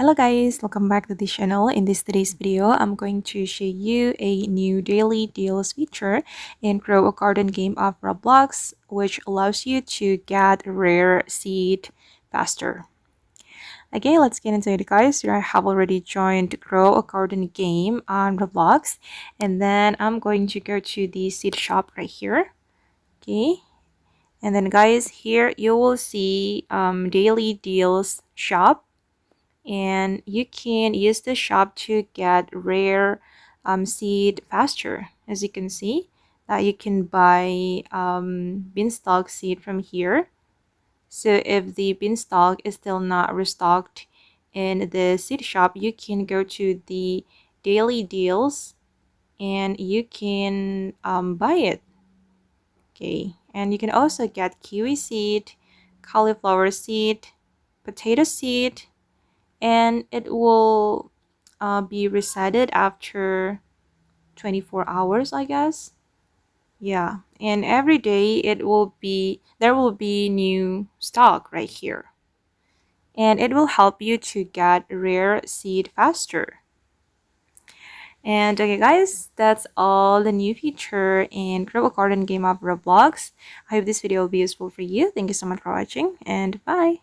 Hello guys, welcome back to the channel. In today's video, I'm going to show you a new daily deals feature in Grow a Garden game of Roblox, which allows you to get rare seed faster. Okay, let's get into it guys. I have already joined Grow a Garden game on Roblox, and then I'm going to go to the seed shop right here. Okay, and then guys, here you will see daily deals shop, and you can use the shop to get rare seed faster. As you can see, that you can buy beanstalk seed from here. So if the beanstalk is still not restocked in the seed shop, you can go to the daily deals and you can buy it. Okay, and you can also get kiwi seed, cauliflower seed, potato seed, and it will be resetted after 24 hours, I guess. Yeah, and every day there will be new stock right here, and it will help you to get rare seed faster. And okay guys, that's all the new feature in Grow a Garden game of Roblox. I hope this video will be useful for you. Thank you so much for watching, and bye.